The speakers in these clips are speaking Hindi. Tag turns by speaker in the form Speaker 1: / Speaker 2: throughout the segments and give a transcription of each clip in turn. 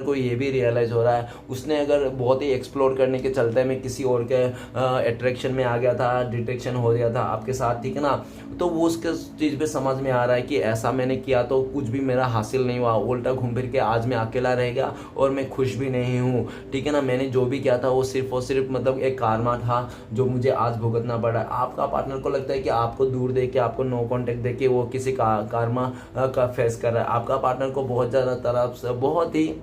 Speaker 1: को ये भी रियलाइज़ हो रहा है, उसने अगर बहुत ही एक्सप्लोर करने के चलते मैं किसी और के अट्रैक्शन में आ गया था, डिटेक्शन हो गया था आपके साथ, ठीक है ना, तो वो उसके चीज़ पे समझ में आ रहा है कि ऐसा मैंने किया तो कुछ भी मेरा हासिल नहीं हुआ, उल्टा घूम फिर के आज मैं अकेला रह गया और मैं खुश भी नहीं हूँ, ठीक है ना। मैंने जो भी किया था वो सिर्फ और सिर्फ मतलब एक कारमा था जो मुझे आज भुगतना पड़ा। आपका पार्टनर को लगता है कि आपको दूर देख के, आपको नो कॉन्टेक्ट देख के वो किसी कारमा का फेस कर रहा है। आपका पार्टनर को बहुत ज़्यादा तरफ से बहुत ही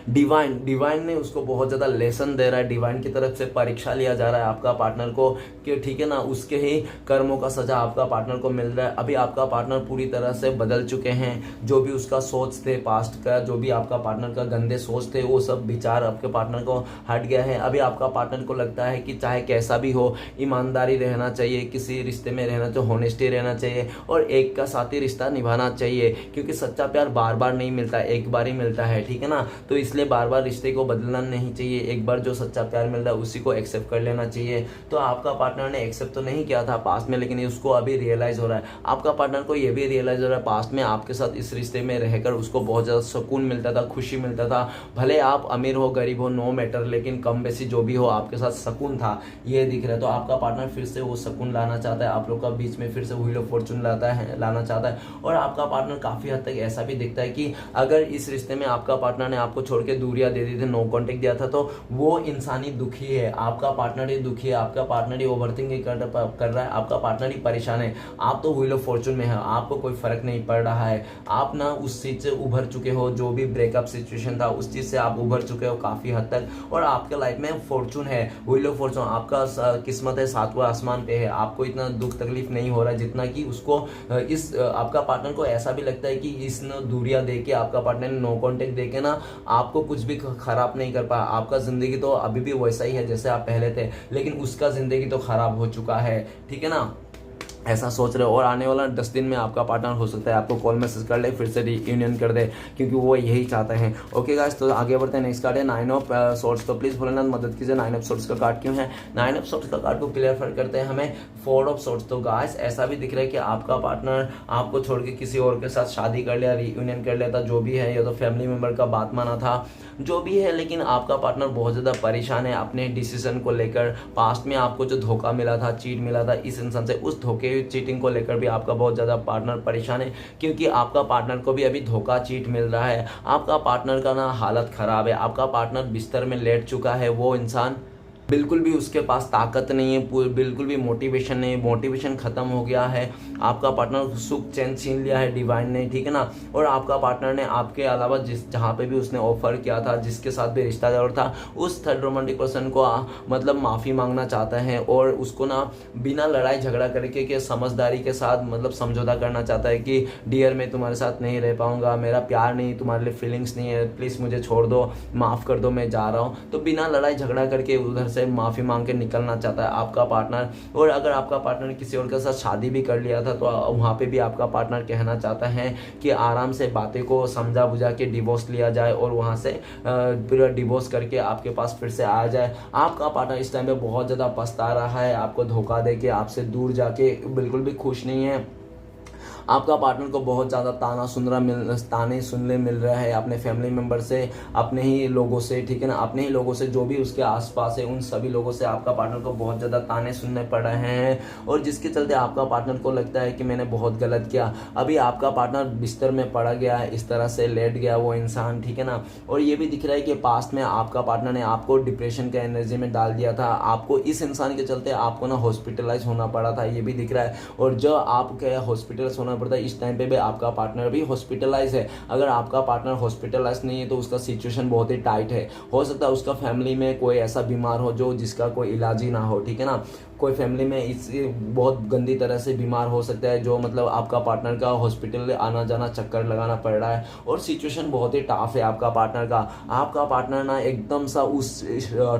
Speaker 1: डिवाइन ने उसको बहुत ज़्यादा लेसन दे रहा है, डिवाइन की तरफ से परीक्षा लिया जा रहा है आपका पार्टनर को कि ठीक है ना, उसके ही कर्मों का सजा आपका पार्टनर को मिल रहा है। अभी आपका पार्टनर पूरी तरह से बदल चुके हैं, जो भी उसका सोच थे पास्ट का, जो भी आपका पार्टनर का गंदे सोच थे, वो सब विचार आपके पार्टनर को हट गया है। अभी आपका पार्टनर को लगता है कि चाहे कैसा भी हो, ईमानदारी रहना चाहिए, किसी रिश्ते में रहना चाहिए, होनेस्टी रहना चाहिए और एक का साथी रिश्ता निभाना चाहिए, क्योंकि सच्चा प्यार बार बार नहीं मिलता, एक बार ही मिलता है, ठीक है ना। तो इसलिए बार बार रिश्ते को बदलना नहीं चाहिए, एक बार जो सच्चा प्यार मिल रहा है उसी को एक्सेप्ट कर लेना चाहिए। तो आपका पार्टनर ने एक्सेप्ट तो नहीं किया था पास्ट में, लेकिन उसको अभी रियलाइज हो रहा है, आपका पार्टनर को ये भी रियलाइज हो रहा है पास्ट में आपके साथ इस रिश्ते में रहकर उसको बहुत ज़्यादा सुकून मिलता था, खुशी मिलता था। भले आप अमीर हो गरीब हो नो मैटर, लेकिन कम बेसी जो भी हो आपके साथ सुकून था, ये दिख रहा है। तो आपका पार्टनर फिर से वो सुकून लाना चाहता है, आप लोग का बीच में फिर से व्हील ऑफ फॉर्चून लाना चाहता है। और आपका पार्टनर काफ़ी हद तक ऐसा भी दिखता है कि अगर इस रिश्ते में आपका पार्टनर ने आपको छोड़ के दूरियां दे दी थी, नो कॉन्टेक्ट दिया था, तो वो इंसान ही दुखी है, आपका पार्टनर ही दुखी है, आपका पार्टनर ही ओवरथिंकिंग कर रहा है, आपका पार्टनर ही परेशान है। आप तो व्हील ऑफ फॉर्चून में है, आपको कोई फर्क नहीं पड़ रहा है, आप ना उस चीज से उभर चुके हो, जो भी ब्रेकअप सिचुएशन था उस चीज से आप उभर चुके हो काफी हद तक, और आपके लाइफ में फॉर्चून है, व्हील ऑफ फॉर्चून, आपका किस्मत है सातवां आसमान पे है। आपको इतना दुख तकलीफ नहीं हो रहा जितना कि उसको इस आपका पार्टनर को ऐसा भी लगता है कि इसने दूरियां दे के, आपका पार्टनर ने नो कॉन्टेक्ट दे के ना आपको कुछ भी खराब नहीं कर पाया। आपका जिंदगी तो अभी भी वैसा ही है जैसे आप पहले थे, लेकिन उसका जिंदगी तो खराब हो चुका है, ठीक है ना, ऐसा सोच रहे हो। और आने वाला 10 दिन में आपका पार्टनर हो सकता है आपको कॉल मैसेज कर ले, फिर से रीयूनियन कर दे, क्योंकि वो यही चाहते हैं। ओके गाइस, तो आगे बढ़ते हैं। नेक्स्ट कार्ड है 9 ऑफ सोर्ट्स। तो प्लीज भोलेनाथ मदद कीजिए, 9 ऑफ सोर्ट्स का कार्ड क्यों है, 9 ऑफ सोर्ट्स का कार्ड को क्लियर करते हैं हमें 4 ऑफ सोर्ट्स। तो गाइस ऐसा भी दिख रहा है कि आपका पार्टनर आपको छोड़ के किसी और के साथ शादी कर लिया, रीयूनियन कर लिया था, जो भी है, या तो फैमिली मेंबर का बात माना था, जो भी है, लेकिन आपका पार्टनर बहुत ज़्यादा परेशान है अपने डिसीजन को लेकर। पास्ट में आपको जो धोखा मिला था, चीट मिला था इस इंसान से, उस धोखे चीटिंग को लेकर भी आपका बहुत ज़्यादा पार्टनर परेशान है, क्योंकि आपका पार्टनर को भी अभी धोखा चीट मिल रहा है। आपका पार्टनर का ना हालत ख़राब है, आपका पार्टनर बिस्तर में लेट चुका है, वो इंसान बिल्कुल भी उसके पास ताकत नहीं है, बिल्कुल भी मोटिवेशन नहीं, मोटिवेशन खत्म हो गया है। आपका पार्टनर सुख चैन छीन लिया है डिवाइन ने, ठीक है ना। और आपका पार्टनर ने आपके अलावा जहाँ पे भी उसने ऑफर किया था, जिसके साथ भी रिश्तेदार था, उस थर्ड रोमांटिक पर्सन को मतलब माफ़ी मांगना चाहता है, और उसको ना बिना लड़ाई झगड़ा करके के समझदारी के साथ मतलब समझौता करना चाहता है कि डियर मैं तुम्हारे साथ नहीं रह पाऊंगा, मेरा प्यार नहीं, तुम्हारे लिए फीलिंग्स नहीं है, प्लीज़ मुझे छोड़ दो, माफ़ कर दो, मैं जा रहा हूँ। तो बिना लड़ाई झगड़ा करके उधर से माफ़ी मांग के निकलना चाहता है आपका पार्टनर। और अगर आपका पार्टनर किसी और के साथ शादी भी कर लिया था, तो वहाँ पे भी आपका पार्टनर कहना चाहता है कि आराम से बातें को समझा बुझा के डिवोर्स लिया जाए, और वहाँ से पूरा डिवोर्स करके आपके पास फिर से आ जाए। आपका पार्टनर इस टाइम पे बहुत ज़्यादा पछता रहा है, आपको धोखा दे के, आपसे दूर जाके बिल्कुल भी खुश नहीं है। आपका पार्टनर को बहुत ज़्यादा ताने सुनने मिल रहा है अपने फैमिली मेम्बर से, अपने ही लोगों से, ठीक है ना, अपने ही लोगों से, जो भी उसके आसपास है उन सभी लोगों से आपका पार्टनर को बहुत ज़्यादा ताने सुनने पड़ रहे हैं, और जिसके चलते आपका पार्टनर को लगता है कि मैंने बहुत गलत किया। अभी आपका पार्टनर बिस्तर में पड़ा गया है, इस तरह से लेट गया वो इंसान, ठीक है ना। और ये भी दिख रहा है कि पास्ट में आपका पार्टनर ने आपको डिप्रेशन के एनर्जी में डाल दिया था, आपको इस इंसान के चलते आपको ना हॉस्पिटलाइज होना पड़ा था, ये भी दिख रहा है। और जो आपके हॉस्पिटलाइज होना पड़ता है, इस टाइम पे भी आपका पार्टनर भी हॉस्पिटलाइज है। अगर आपका पार्टनर हॉस्पिटलाइज नहीं है तो उसका सिचुएशन बहुत ही टाइट है, हो सकता है उसका फैमिली में कोई ऐसा बीमार हो जो जिसका कोई इलाज ही ना हो, ठीक है ना। कोई फैमिली में इससे बहुत गंदी तरह से बीमार हो सकता है, जो मतलब आपका पार्टनर का हॉस्पिटल आना जाना चक्कर लगाना पड़ रहा है, और सिचुएशन बहुत ही टफ है आपका पार्टनर का। आपका पार्टनर ना एकदम सा उस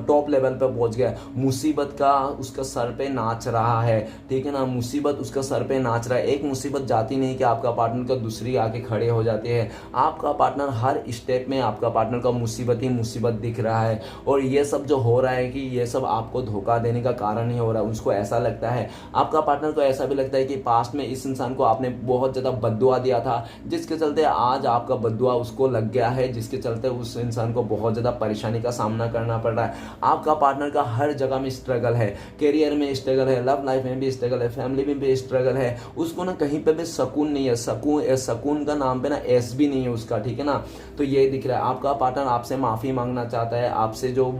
Speaker 1: टॉप लेवल पे पहुंच गया, मुसीबत का उसका सर पे नाच रहा है, ठीक है ना, मुसीबत उसका सर पे नाच रहा है। एक मुसीबत जाती नहीं कि आपका पार्टनर का दूसरी आके खड़े हो जाती है। आपका पार्टनर हर स्टेप में आपका पार्टनर का मुसीबत ही मुसीबत दिख रहा है, और ये सब जो हो रहा है कि ये सब आपको धोखा देने का कारण ही हो रहा है। उसको ऐसा लगता है। आपका पार्टनर को ऐसा भी लगता है कि पास्ट में इस इंसान को आपने बहुत ज़्यादा बद्दुआ दिया था, जिसके चलते आज आपका बद्दुआ उसको लग गया है, जिसके चलते उस इंसान को बहुत ज़्यादा परेशानी का सामना करना पड़ रहा है। आपका पार्टनर का हर जगह में स्ट्रगल है, करियर में स्ट्रगल है, लव लाइफ में भी स्ट्रगल है, फैमिली में भी स्ट्रगल है, उसको ना कहीं पे भी सुकून नहीं है। सुकून का नाम पे ना एस भी नहीं है उसका, ठीक है ना। तो ये दिख रहा है आपका पार्टनर आपसे माफ़ी मांगना चाहता है, आपसे जो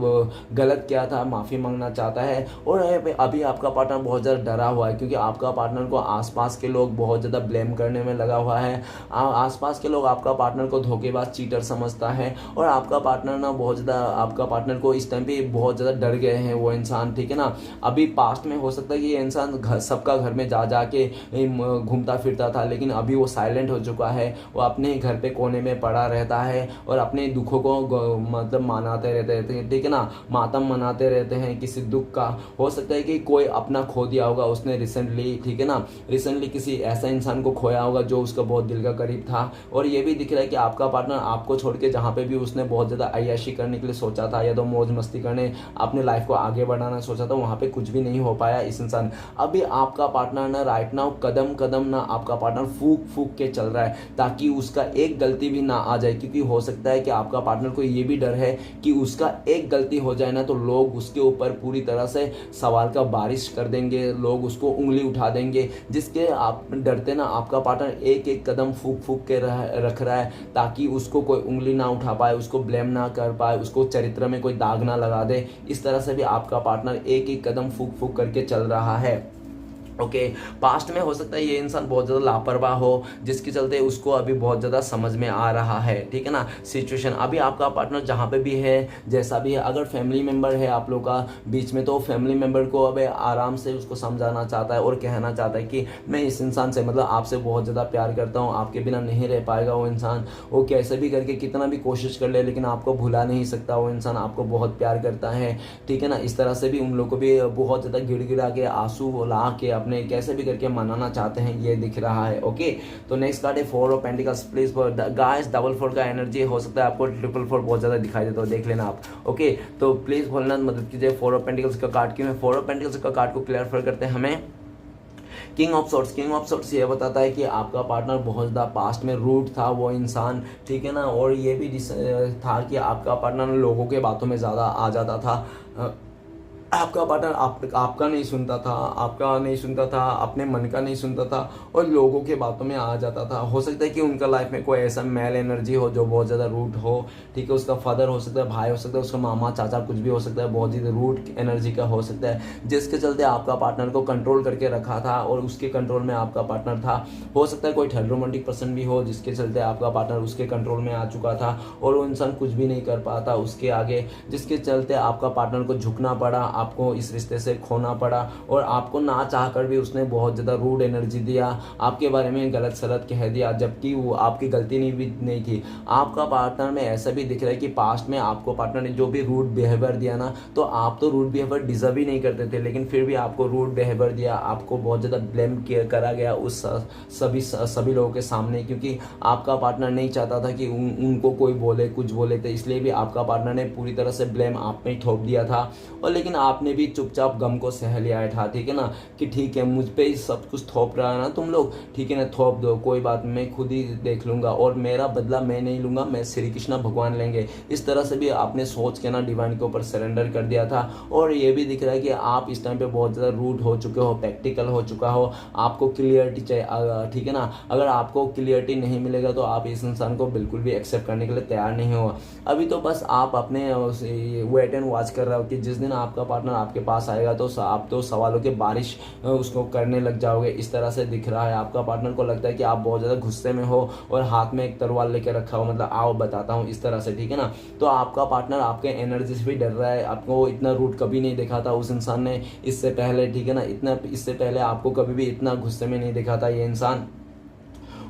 Speaker 1: गलत किया था माफ़ी मांगना चाहता है। और अभी आपका पार्टनर बहुत ज़्यादा डरा हुआ है, क्योंकि आपका पार्टनर को आसपास के लोग बहुत ज़्यादा ब्लेम करने में लगा हुआ है। आसपास के लोग आपका पार्टनर को धोखेबाज चीटर समझता है, और आपका पार्टनर ना बहुत ज़्यादा आपका पार्टनर को इस टाइम पे बहुत ज़्यादा डर गए हैं वो इंसान, ठीक है ना। अभी पास्ट में हो सकता है कि ये इंसान सबका घर में जा के घूमता फिरता था, लेकिन अभी वो साइलेंट हो चुका है। वो अपने घर पे कोने में पड़ा रहता है और अपने दुखों को मतलब मनाते रहते हैं, ठीक है ना, मातम मनाते रहते हैं किसी दुख का। हो सकता है कि कोई अपना खो दिया होगा उसने रिसेंटली, ठीक है ना, रिसेंटली किसी ऐसा इंसान को खोया होगा जो उसका बहुत दिल का करीब था। और ये भी दिख रहा है कि आपका पार्टनर आपको छोड़ के जहाँ पे भी उसने बहुत ज़्यादा अय्याशी करने के लिए सोचा था, या तो मौज मस्ती करने अपने लाइफ को आगे बढ़ाना सोचा था, वहाँ पे कुछ भी नहीं हो पाया इस इंसान। अभी आपका पार्टनर ना राइट नाउ कदम कदम ना आपका पार्टनर फूक फूक के चल रहा है, ताकि उसका एक गलती भी ना आ जाए। क्योंकि हो सकता है कि आपका पार्टनर को ये भी डर है कि उसका एक गलती हो जाए ना, तो लोग उसके ऊपर पूरी तरह से सवाल का बारिश कर देंगे, लोग उसको उंगली उठा देंगे, जिसके आप डरते ना आपका पार्टनर एक एक कदम फूक फूक के रख रहा है, ताकि उसको कोई उंगली ना उठा पाए, उसको ब्लेम ना कर पाए, उसको चरित्र में कोई दाग ना लगा दे। इस तरह से भी आपका पार्टनर एक एक कदम फूक फूक करके चल रहा है। ओके, पास्ट में हो सकता है ये इंसान बहुत ज़्यादा लापरवाह हो, जिसके चलते उसको अभी बहुत ज़्यादा समझ में आ रहा है, ठीक है ना, सिचुएशन। अभी आपका पार्टनर जहाँ पे भी है, जैसा भी है, अगर फैमिली मेम्बर है आप लोग का बीच में, तो फैमिली मेम्बर को अब आराम से उसको समझाना चाहता है और कहना चाहता है कि मैं इस इंसान से मतलब आपसे बहुत ज़्यादा प्यार करता हूँ, आपके बिना नहीं रह पाएगा वो इंसान। वो कैसे भी करके कितना भी कोशिश कर ले, लेकिन आपको भुला नहीं सकता वो इंसान, आपको बहुत प्यार करता है, ठीक है ना। इस तरह से भी उन लोग को भी बहुत ज़्यादा गिड़गिड़ा के आंसू ला के अपने कैसे भी करके मनाना चाहते हैं, ये दिख रहा है। ओके, तो नेक्स्ट कार्ड है 4 of pentacles. Please guys, double 4 का एनर्जी हो सकता है आपको, ट्रिपल 4 बहुत ज्यादा दिखाई देता है, देख लेना आप। ओके, तो प्लीज भोलेनाथ मदद कीजिए। 4 ऑफ पेंटिकल्स का कार्ड क्यों है? 4 ऑफ पेंटिकल्स का कार्ड को क्लियर करते हैं हमें। किंग ऑफ सॉर्ट्स ये बताता है कि आपका पार्टनर बहुत ज़्यादा पास्ट में रूड था वो इंसान, ठीक है ना। और ये भी था कि आपका पार्टनर लोगों के बातों में ज़्यादा आ जाता था। आपका पार्टनर आपका नहीं सुनता था, अपने मन का नहीं सुनता था, और लोगों के बातों में आ जाता था। हो सकता है कि उनका लाइफ में कोई ऐसा मेल एनर्जी हो जो बहुत ज़्यादा रूड हो, ठीक है। उसका फादर हो सकता है, भाई हो सकता है, उसका मामा चाचा कुछ भी हो सकता है, बहुत ही रूड एनर्जी का हो सकता है, जिसके चलते आपका पार्टनर को कंट्रोल करके रखा था और उसके कंट्रोल में आपका पार्टनर था। हो सकता है कोई थर्ड रोमांटिक पर्सन भी हो, जिसके चलते आपका पार्टनर उसके कंट्रोल में आ चुका था और वो इंसान कुछ भी नहीं कर पाता उसके आगे, जिसके चलते आपका पार्टनर को झुकना पड़ा, आपको इस रिश्ते से खोना पड़ा। और आपको ना चाहकर भी उसने बहुत ज़्यादा रूड एनर्जी दिया, आपके बारे में गलत सलत कह दिया, जबकि वो आपकी गलती नहीं थी। आपका पार्टनर में ऐसा भी दिख रहा है कि पास्ट में आपको पार्टनर ने जो भी रूड बिहेवियर दिया ना, तो आप तो रूड बिहेवियर डिजर्व ही नहीं करते थे, लेकिन फिर भी आपको रूड बिहेवियर दिया, आपको बहुत ज़्यादा ब्लेम करा गया उस सभी लोगों के सामने, क्योंकि आपका पार्टनर नहीं चाहता था कि उनको कोई बोले कुछ बोले थे, इसलिए भी आपका पार्टनर ने पूरी तरह से ब्लेम आप में ही थोप दिया था। और लेकिन आपने भी चुपचाप गम को सह लिया था, ठीक है ना, कि ठीक है मुझ पे ही सब कुछ थोप रहा है ना तुम लोग, ठीक है ना, थोप दो, कोई बात नहीं, मैं खुद ही देख लूंगा और मेरा बदला मैं नहीं लूंगा, मैं श्री कृष्ण भगवान लेंगे। इस तरह से भी आपने सोच के ना डिवाइन के ऊपर सरेंडर कर दिया था। और ये भी दिख रहा है कि आप इस टाइम पे बहुत ज़्यादा रूड हो चुके हो, प्रैक्टिकल हो चुका हो, आपको क्लियरिटी चाहिए, ठीक है ना। अगर आपको क्लियरिटी नहीं मिलेगा तो आप इस इंसान को बिल्कुल भी एक्सेप्ट करने के लिए तैयार नहीं हो। अभी तो बस आप अपने वेट एंड वॉच कर रहे हो कि जिस दिन आपका पार्टनर आपके पास आएगा तो आप तो सवालों की बारिश उसको करने लग जाओगे। इस तरह से दिख रहा है आपका पार्टनर को लगता है कि आप बहुत ज़्यादा गुस्से में हो और हाथ में एक तलवार लेके रखा हो, मतलब आओ बताता हूँ, इस तरह से, ठीक है ना। तो आपका पार्टनर आपके एनर्जी से भी डर रहा है, आपको इतना रूड कभी नहीं देखा था उस इंसान ने इससे पहले, ठीक है ना, इससे पहले आपको कभी भी इतना गुस्से में नहीं देखा था ये इंसान।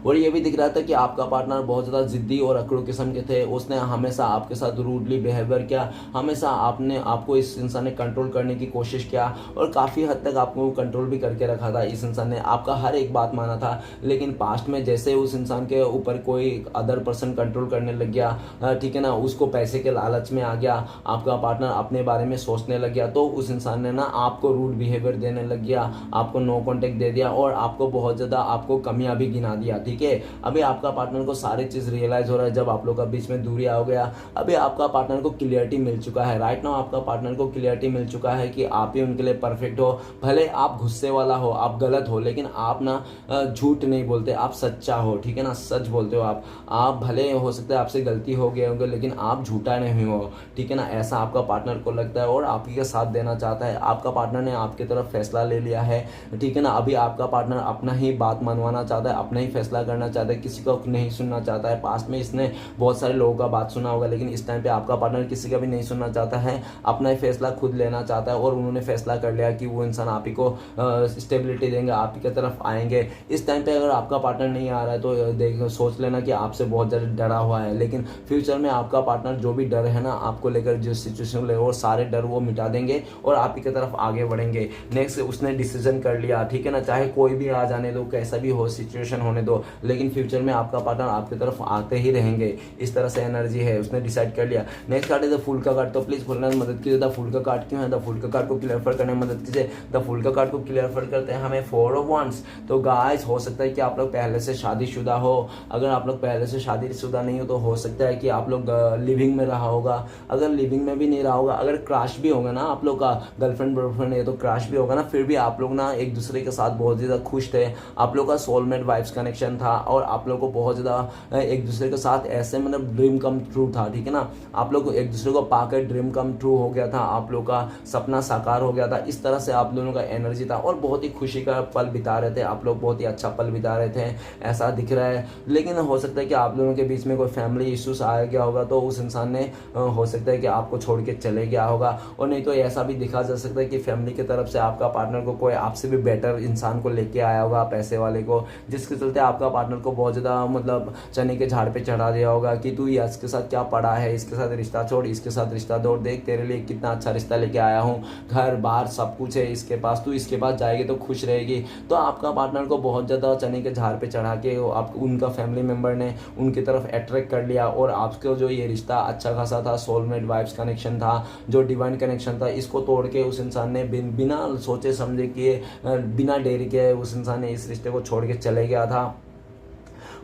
Speaker 1: और ये भी दिख रहा था कि आपका पार्टनर बहुत ज़्यादा जिद्दी और अकड़ू किस्म के थे। उसने हमेशा आपके साथ रूडली बिहेवियर किया, हमेशा आपको इस इंसान ने कंट्रोल करने की कोशिश किया और काफ़ी हद तक आपको कंट्रोल भी करके रखा था। इस इंसान ने आपका हर एक बात माना था, लेकिन पास्ट में जैसे उस इंसान के ऊपर कोई अदर पर्सन कंट्रोल करने लग गया, ठीक है ना, उसको पैसे के लालच में आ गया, आपका पार्टनर अपने बारे में सोचने लग गया, तो उस इंसान ने ना आपको रूड बिहेवियर देने लग गया, आपको नो कॉन्टेक्ट दे दिया और आपको बहुत ज़्यादा आपको कमियां भी गिना दिया। ठीक है, अभी आपका पार्टनर को सारी चीज़ रियलाइज हो रहा है। जब आप लोग का बीच में दूरी हो गया, अभी आपका पार्टनर को क्लियरिटी मिल चुका है। राइट नाउ आपका पार्टनर को क्लियरिटी मिल चुका है कि आप ही उनके लिए परफेक्ट हो। भले आप गुस्से वाला हो, आप गलत हो, लेकिन आप ना झूठ नहीं बोलते, आप सच्चा हो। ठीक है ना, सच बोलते हो आप भले हो सकता है आपसे गलती हो गए होंगे, लेकिन आप झूठा नहीं हो। ठीक है ना, ऐसा आपका पार्टनर को लगता है और आप ही का साथ देना चाहता है। आपका पार्टनर ने आपकी तरफ फैसला ले लिया है। ठीक है ना, अभी आपका पार्टनर अपना ही बात मनवाना चाहता है, अपना ही फैसला करना चाहता है, किसी का नहीं सुनना चाहता है। पास्ट में इसने बहुत सारे लोगों का बात सुना होगा, लेकिन इस टाइम पे आपका पार्टनर किसी का भी नहीं सुनना चाहता है, अपना ही फैसला खुद लेना चाहता है। और उन्होंने फैसला कर लिया कि वो इंसान आप ही को स्टेबिलिटी देंगे, आप ही की तरफ आएंगे। इस टाइम पे अगर आपका पार्टनर नहीं आ रहा है तो सोच लेना कि आपसे बहुत ज़्यादा डरा हुआ है, लेकिन फ्यूचर में आपका पार्टनर जो भी डर है ना आपको लेकर, जो सिचुएशन ले, वो सारे डर वो मिटा देंगे और आप ही की तरफ आगे बढ़ेंगे। नेक्स्ट उसने डिसीजन कर लिया। ठीक है ना, चाहे कोई भी आ जाने दो, कैसा भी हो सिचुएशन होने दो, लेकिन फ्यूचर में आपका पार्टनर आपकी तरफ आते ही रहेंगे। इस तरह से एनर्जी है, उसने डिसाइड कर लिया। नेक्स्ट कार्ड है द फूल का कार्ड। तो प्लीज फुल में मदद कीजिए। द फूल का कार्ड क्यों है? द फूल का कार्ड को क्लियर करने में मदद कीजिए। द फूल का कार्ड को क्लियर करते हैं हमें 4 ऑफ वांड्स। तो गाइस हो सकता है कि आप लोग पहले से शादीशुदा हो। अगर आप लोग पहले से शादीशुदा नहीं हो तो हो सकता है कि आप लोग लिविंग में रहा होगा। अगर लिविंग में भी नहीं रहा होगा, अगर क्रैश भी होगा ना आप लोग का, गर्लफ्रेंड बॉयफ्रेंड है तो क्रैश भी होगा ना, फिर भी आप लोग ना एक दूसरे के साथ बहुत ज़्यादा खुश थे। आप लोग का सोलमेट वाइब्स कनेक्शन था और आप लोग को बहुत ज़्यादा एक दूसरे के साथ ऐसे मतलब ड्रीम कम ट्रू था। ठीक है ना, आप लोग एक दूसरे को पाकर ड्रीम कम ट्रू हो गया था, आप लोग का सपना साकार हो गया था। इस तरह से आप दोनों का एनर्जी था और बहुत ही खुशी का पल बिता रहे थे आप लोग, बहुत ही अच्छा पल बिता रहे थे, ऐसा दिख रहा है। लेकिन हो सकता है कि आप दोनों के बीच में कोई फैमिली इश्यूज आ गया होगा, तो उस इंसान ने हो सकता है कि आपको छोड़ के चले गया होगा। और नहीं तो ऐसा भी दिखा जा सकता है कि फैमिली की तरफ से आपका पार्टनर को कोई आपसे भी बेटर इंसान को लेके आया होगा, पैसे वाले को, जिसके चलते आपका पार्टनर को बहुत ज़्यादा मतलब चने के झाड़ पे चढ़ा दिया होगा कि तू ये इसके साथ क्या पड़ा है, इसके साथ रिश्ता छोड़, इसके साथ रिश्ता तोड़, देख तेरे लिए कितना अच्छा रिश्ता लेके आया हूँ, घर बार सब कुछ है इसके पास, तू इसके पास जाएगी तो खुश रहेगी। तो आपका पार्टनर को बहुत ज़्यादा चने के झाड़ पे चढ़ा के आप उनका फैमिली मेम्बर ने उनकी तरफ अट्रैक्ट कर लिया और आपको जो ये रिश्ता अच्छा खासा था, सोलमेट वाइब्स कनेक्शन था, जो डिवाइन कनेक्शन था, इसको तोड़ के उस इंसान ने बिना सोचे समझे किए, बिना देरी के उस इंसान ने इस रिश्ते को छोड़ के चले गया था।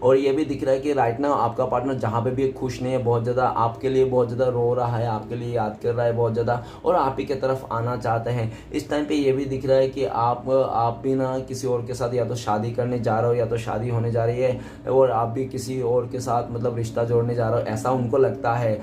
Speaker 1: और ये भी दिख रहा है कि राइट नाउ आपका पार्टनर जहाँ पे भी खुश नहीं है, बहुत ज़्यादा आपके लिए बहुत ज़्यादा रो रहा है, आपके लिए याद कर रहा है बहुत ज़्यादा और आप ही की तरफ आना चाहते हैं। इस टाइम पे ये भी दिख रहा है कि आप भी ना किसी और के साथ या तो शादी करने जा रहे हो या तो शादी होने जा रही है और आप भी किसी और के साथ मतलब रिश्ता जोड़ने जा रहे हो, ऐसा उनको लगता है।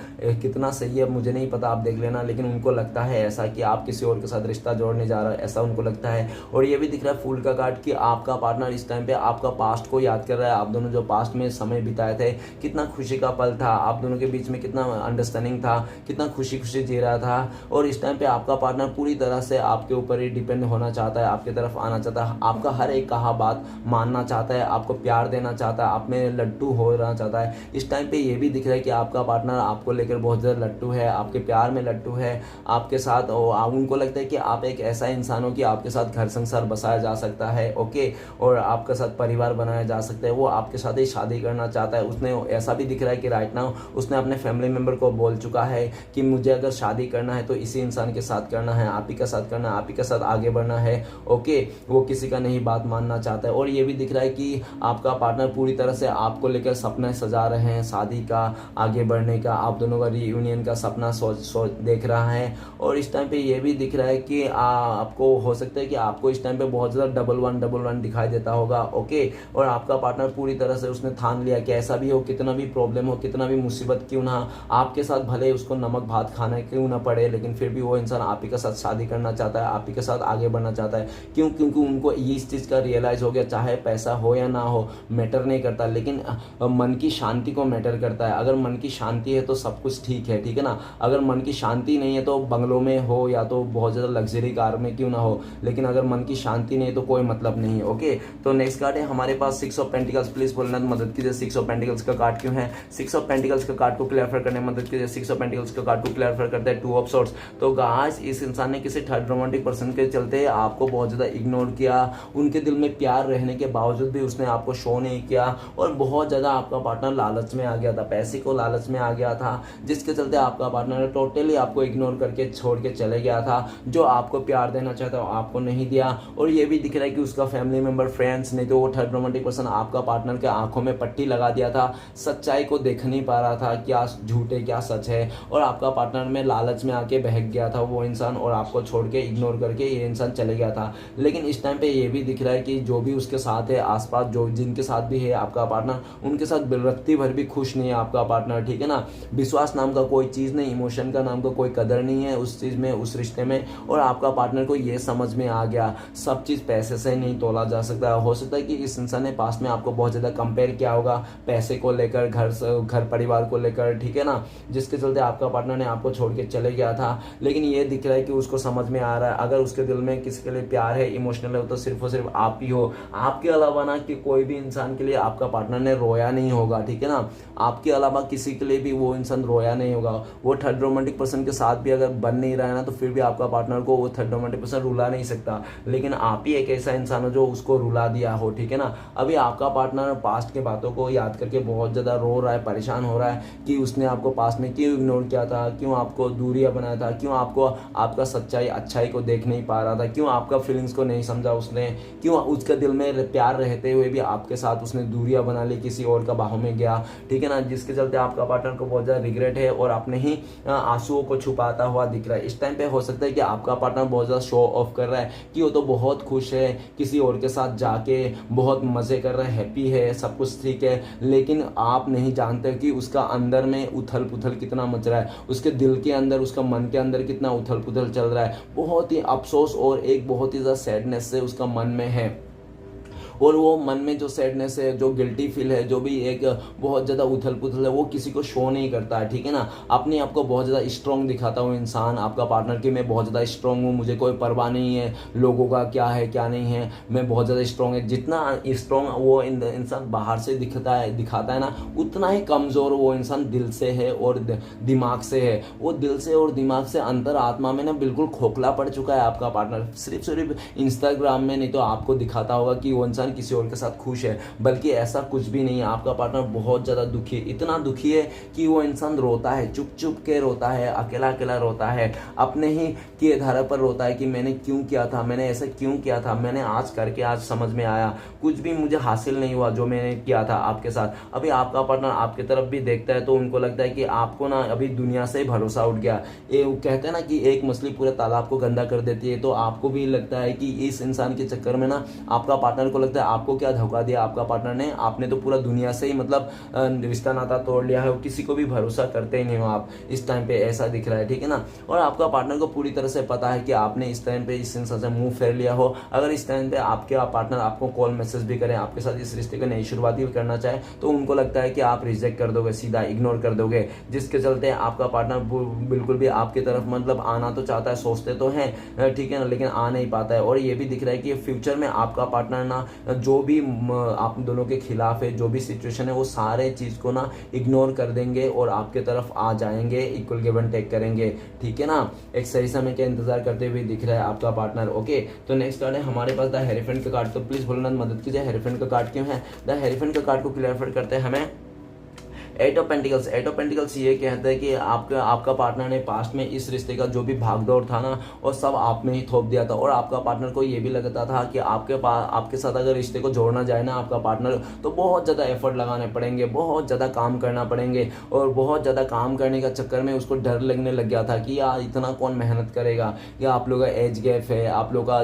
Speaker 1: कितना सही है मुझे नहीं पता, आप देख लेना, लेकिन उनको लगता है ऐसा कि आप किसी और के साथ रिश्ता जोड़ने जा रहे हो, ऐसा उनको लगता है। और ये भी दिख रहा है फूल का कार्ड कि आपका पार्टनर इस टाइम पे आपका पास्ट को याद कर रहा है। आप दोनों जो पास्ट में समय बिताए थे, कितना खुशी का पल था, आप दोनों के बीच में कितना अंडरस्टैंडिंग था, कितना खुशी खुशी जी रहा था। और इस टाइम पे आपका पार्टनर पूरी तरह से आपके ऊपर ही डिपेंड होना चाहता है, आपकी तरफ आना चाहता है, आपका हर एक कहा बात मानना चाहता है, आपको प्यार देना चाहता है, आप में लट्टू होना चाहता है। इस टाइम पे ये भी दिख रहा है कि आपका पार्टनर आपको लेकर बहुत ज़्यादा लट्टू है, आपके प्यार में लट्टू है, आपके साथ उनको लगता है कि आप एक ऐसा इंसान हो कि आपके साथ घर संसार बसाया जा सकता है, ओके, और आपके साथ परिवार बनाया जा सकता है। वो आपके साथ ही शादी करना चाहता है। उसने ऐसा भी दिख रहा है कि राइट नाउ उसने अपने फैमिली मेंबर को बोल चुका है कि मुझे अगर शादी करना है तो इसी इंसान के साथ करना है, आप ही के साथ करना है, आप ही के साथ आगे बढ़ना है, ओके, वो किसी का नहीं बात मानना चाहता है। और ये भी दिख रहा है कि आपका पार्टनर पूरी तरह से आपको लेकर सपने सजा रहे हैं, शादी का, आगे बढ़ने का, आप दोनों का रीयूनियन का सपना सोच देख रहा है। और इस टाइम पे ये भी दिख रहा है कि आपको हो सकता है कि आपको इस टाइम पे बहुत ज़्यादा 1111 दिखाई देता होगा, ओके, और आपका पार्टनर पूरी तरह से उसने ठान लिया कि ऐसा भी हो, कितना भी प्रॉब्लम हो, कितना भी मुसीबत क्यों ना, आपके साथ भले उसको नमक भात खाना क्यों ना पड़े, लेकिन फिर भी वो इंसान आप ही के साथ शादी करना चाहता है, आप ही के साथ आगे बढ़ना चाहता है। क्यों? क्योंकि उनको इस चीज़ का रियलाइज़ हो गया, चाहे पैसा हो या ना हो मैटर नहीं करता, लेकिन मन की शांति को मैटर करता है। अगर मन की शांति है तो सब कुछ ठीक है, ठीक है ना। अगर मन की शांति नहीं है तो बंगलों में हो या तो बहुत ज़्यादा लग्जरी कार में क्यों ना हो, लेकिन अगर मन की शांति नहीं है तो कोई मतलब नहीं है, ओके। तो नेक्स्ट कार्ड है हमारे पास 6 ऑफ पेंटिकल्स। प्लीज बोलना बोलना मदद कीजिए। 6 ऑफ पेंटिकल्स का कार्ड क्यों है? 6 ऑफ पेंटिकल्स का कार्ड को क्लैरिफाई करने में मदद कीजिए। 6 ऑफ पेंटिकल्स का कार्ड को क्लैरिफाई करता है 2 ऑफ सॉर्ड्स। तो गाइस इस इंसान ने किसी थर्ड रोमांटिक पर्सन के चलते आपको बहुत ज्यादा इग्नोर किया, उनके दिल में प्यार रहने के बावजूद भी उसने आपको शो नहीं किया, और बहुत ज्यादा आपका पार्टनर लालच में आ गया था, पैसे को लालच में आ गया था, जिसके चलते आपका पार्टनर टोटली आपको इग्नोर करके छोड़ के चले गया था। जो आपको प्यार देना चाहता है आपको नहीं दिया, और ये भी दिख रहा है कि उसका फैमिली मेंबर, फ्रेंड्स, नहीं तो वो थर्ड रोमांटिक पर्सन आपका पार्टनर के आंखों में पट्टी लगा दिया था, सच्चाई को देख नहीं पा रहा था, क्या झूठ है क्या सच है, और आपका पार्टनर में लालच में आके बहक गया था वो इंसान, और आपको छोड़ के इग्नोर करके ये इंसान चले गया था। लेकिन इस टाइम पे ये भी दिख रहा है कि जो भी उसके साथ है आसपास, जो जिनके साथ भी है आपका पार्टनर, उनके साथ रत्ती भर भी खुश नहीं है आपका पार्टनर, ठीक है ना। विश्वास नाम का कोई चीज नहीं, इमोशन का नाम का कोई कदर नहीं है उस चीज में, उस रिश्ते में, और आपका पार्टनर को ये समझ में आ गया सब चीज पैसे से नहीं तोला जा सकता। हो सकता है कि इस इंसान ने पास में आपको बहुत ज्यादा कंपेयर किया होगा पैसे को लेकर, घर परिवार को लेकर, ठीक है ना, जिसके चलते आपका पार्टनर ने आपको छोड़ के चले गया था। लेकिन ये दिख रहा है कि उसको समझ में आ रहा है अगर उसके दिल में किसी के लिए प्यार है, इमोशनल है, तो सिर्फ और सिर्फ आप ही हो। आपके अलावा ना कि कोई भी इंसान के लिए आपका पार्टनर ने रोया नहीं होगा, ठीक है ना, आपके अलावा किसी के लिए भी वो इंसान रोया नहीं होगा। वो थर्ड रोमांटिक पर्सन के साथ भी अगर बन नहीं रहा है ना, तो फिर भी आपका पार्टनर को वो थर्ड रोमांटिक पर्सन रुला नहीं सकता, लेकिन आप ही एक ऐसा इंसान हो जो उसको रुला दिया हो, ठीक है ना। अभी आपका पार्टनर पास्ट के बातों को याद करके बहुत ज्यादा रो रहा है, परेशान हो रहा है कि उसने आपको पास्ट में क्यों इग्नोर किया था, क्यों आपको दूरियां बनाया था, क्यों आपको आपका सच्चाई अच्छाई को देख नहीं पा रहा था, क्यों आपका फीलिंग्स को नहीं समझा उसने, क्यों उसके दिल में प्यार रहते हुए भी आपके साथ उसने दूरियां बना ली, किसी और का बाहों में गया, ठीक है ना, जिसके चलते आपका पार्टनर को बहुत ज्यादा रिग्रेट है और अपने ही आंसुओं को छुपाता हुआ दिख रहा है। इस टाइम पे हो सकता है कि आपका पार्टनर बहुत ज्यादा शो ऑफ कर रहा है कि वो तो बहुत खुश है, किसी और के साथ जाके बहुत मजे कर रहा है, हैप्पी है, सब कुछ ठीक है, लेकिन आप नहीं जानते कि उसका अंदर में उथल पुथल कितना मच रहा है, उसके दिल के अंदर, उसका मन के अंदर कितना उथल पुथल चल रहा है। बहुत ही अफसोस और एक बहुत ही ज्यादा सैडनेस से उसका मन में है, और वो मन में जो सैडनेस है, जो गिल्टी फील है, जो भी एक बहुत ज़्यादा उथल पुथल है, वो किसी को शो नहीं करता है, ठीक है ना। अपने आप को बहुत ज़्यादा स्ट्रॉन्ग दिखाता हूँ इंसान आपका पार्टनर की, मैं बहुत ज़्यादा स्ट्रॉन्ग हूँ, मुझे कोई परवाह नहीं है लोगों का क्या है क्या नहीं है, मैं बहुत ज़्यादा स्ट्रॉन्ग है। जितना स्ट्रॉन्ग वो इंसान बाहर से दिखाता है ना, उतना ही कमज़ोर वो इंसान दिल से है और दिमाग से है। वो दिल से और दिमाग से अंतर आत्मा में ना बिल्कुल खोखला पड़ चुका है आपका पार्टनर। सिर्फ इंस्टाग्राम में नहीं तो आपको दिखाता होगा कि वो इंसान किसी और के साथ खुश है, बल्कि ऐसा कुछ भी नहीं है। आपका पार्टनर बहुत ज्यादा दुखी है, इतना दुखी है कि वो इंसान रोता है, चुप चुप के रोता है, अकेला अकेला रोता है, अपने ही की धारा पर रोता है कि मैंने क्यों किया था, मैंने ऐसा क्यों किया था, मैंने आज करके आज समझ में आया कुछ भी मुझे हासिल नहीं हुआ जो मैंने किया था आपके साथ। अभी आपका पार्टनर आपकी तरफ भी देखता है तो उनको लगता है कि आपको ना अभी दुनिया से भरोसा उठ गया। ये कहते हैं ना कि एक मछली पूरे तालाब को गंदा कर देती है, तो आपको भी लगता है कि इस इंसान के चक्कर में ना आपका पार्टनर को लगता है आपको क्या धोखा दिया आपका पार्टनर ने, आपने तो पूरा दुनिया से ही मतलब रिश्ता नाता तोड़ लिया है, किसी को भी भरोसा करते ही नहीं हो आप। इस टाइम पे ऐसा दिख रहा है, ठीक है ना। और आपका पार्टनर को पूरी तरह से पता है कि आपने इस टाइम पे इस इंसान से मुंह फेर लिया हो। अगर इस टाइम पे आपके पार्टनर आपको कॉल मैसेज भी करें, आपके साथ इस रिश्ते को नई शुरुआत भी करना चाहे, तो उनको लगता है कि आप रिजेक्ट कर दोगे, सीधा इग्नोर कर दोगे, जिसके चलते आपका पार्टनर बिल्कुल भी आपकी तरफ मतलब आना तो चाहता है, सोचते तो हैं, ठीक है ना, लेकिन आ नहीं पाता है। और ये भी दिख रहा है कि फ्यूचर में आपका पार्टनर ना जो भी आप दोनों के खिलाफ है, जो भी सिचुएशन है, वो सारे चीज को ना इग्नोर कर देंगे और आपके तरफ आ जाएंगे, इक्वल गिव एंड टेक करेंगे, ठीक है ना। एक सही समय का इंतजार करते हुए दिख रहा है आपका पार्टनर। ओके, तो नेक्स्ट कार्ड है हमारे पास द हेरोफेंट का कार्ड। तो प्लीज बोलना मदद कीजिए, हेरोफेंट का कार्ड क्यों है? द हेरोफेंट का कार्ड को क्लियरफाई करते हैं हमें 8 ऑफ पेंटिकल्स। 8 ऑफ पेंटिकल्स ये कहता है कि आपका पार्टनर ने पास्ट में इस रिश्ते का जो भी भागदौड़ था ना, और सब आप में ही थोप दिया था, और आपका पार्टनर को ये भी लगता था कि आपके साथ अगर रिश्ते को जोड़ना जाए ना आपका पार्टनर, तो बहुत ज़्यादा एफर्ट लगाने पड़ेंगे, बहुत ज़्यादा काम करना पड़ेंगे, और बहुत ज़्यादा काम करने का चक्कर में उसको डर लगने लग गया था कि यार इतना कौन मेहनत करेगा, या आप लोग का एज गैप है, आप लोग का